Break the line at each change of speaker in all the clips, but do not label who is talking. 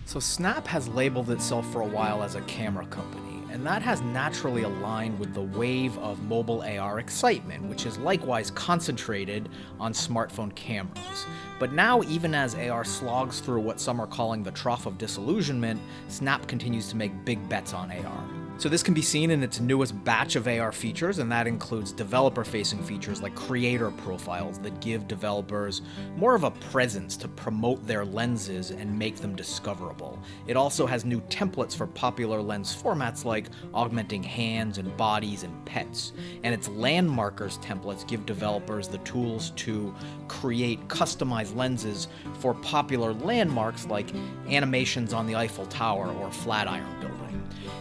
So Snap has labeled itself for a while as a camera company, and that has naturally aligned with the wave of mobile AR excitement, which is likewise concentrated on smartphone cameras. But now, even as AR slogs through what some are calling the trough of disillusionment, Snap continues to make big bets on AR. So this can be seen in its newest batch of AR features, and that includes developer-facing features like creator profiles that give developers more of a presence to promote their lenses and make them discoverable. It also has new templates for popular lens formats like augmenting hands and bodies and pets. And its landmarkers templates give developers the tools to create customized lenses for popular landmarks like animations on the Eiffel Tower or Flatiron Building.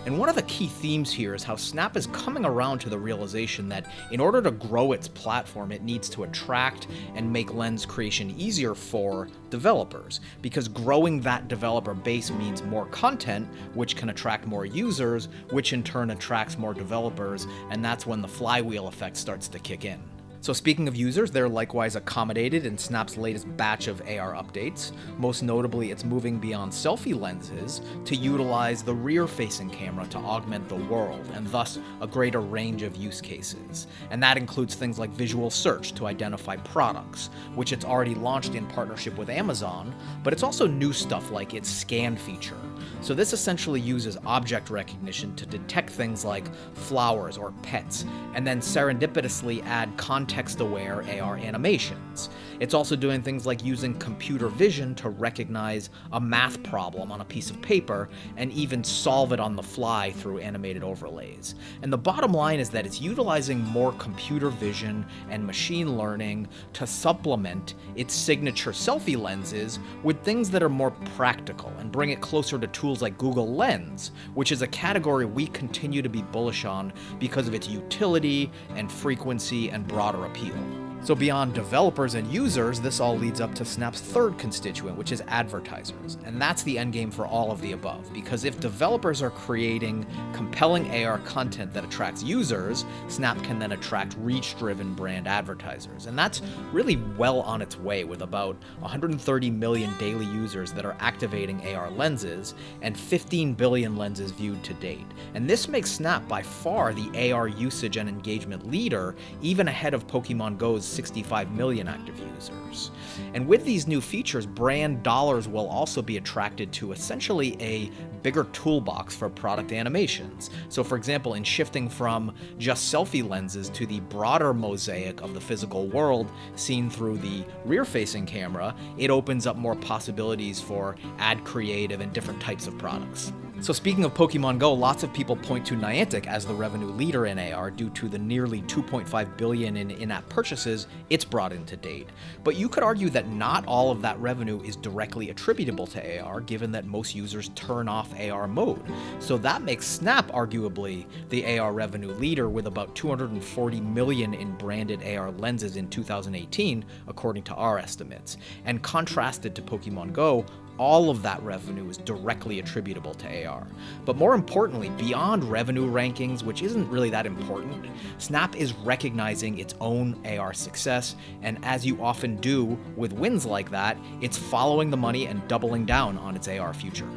And one of the key themes here is how Snap is coming around to the realization that in order to grow its platform, it needs to attract and make lens creation easier for developers, because growing that developer base means more content, which can attract more users, which in turn attracts more developers, and that's when the flywheel effect starts to kick in. So speaking of users, they're likewise accommodated in Snap's latest batch of AR updates. Most notably, it's moving beyond selfie lenses to utilize the rear-facing camera to augment the world, and thus a greater range of use cases. And that includes things like visual search to identify products, which it's already launched in partnership with Amazon, but it's also new stuff like its scan feature. So this essentially uses object recognition to detect things like flowers or pets, and then serendipitously add context-aware AR animations. It's also doing things like using computer vision to recognize a math problem on a piece of paper and even solve it on the fly through animated overlays. And the bottom line is that it's utilizing more computer vision and machine learning to supplement its signature selfie lenses with things that are more practical and bring it closer to tools like Google Lens, which is a category we continue to be bullish on because of its utility and frequency and broader appeal. So beyond developers and users, this all leads up to Snap's third constituent, which is advertisers. And that's the endgame for all of the above, because if developers are creating compelling AR content that attracts users, Snap can then attract reach-driven brand advertisers. And that's really well on its way, with about 130 million daily users that are activating AR lenses and 15 billion lenses viewed to date. And this makes Snap by far the AR usage and engagement leader, even ahead of Pokemon Go's 65 million active users. And with these new features, brand dollars will also be attracted to essentially a bigger toolbox for product animations. So for example, in shifting from just selfie lenses to the broader mosaic of the physical world seen through the rear-facing camera, it opens up more possibilities for ad creative and different types of products. So speaking of Pokemon Go, lots of people point to Niantic as the revenue leader in AR due to the nearly 2.5 billion in in-app purchases it's brought in to date. But you could argue that not all of that revenue is directly attributable to AR, given that most users turn off AR mode. So that makes Snap arguably the AR revenue leader with about 240 million in branded AR lenses in 2018, according to our estimates. And contrasted to Pokemon Go, all of that revenue is directly attributable to AR. But more importantly, beyond revenue rankings, which isn't really that important, Snap is recognizing its own AR success, and as you often do with wins like that, it's following the money and doubling down on its AR future.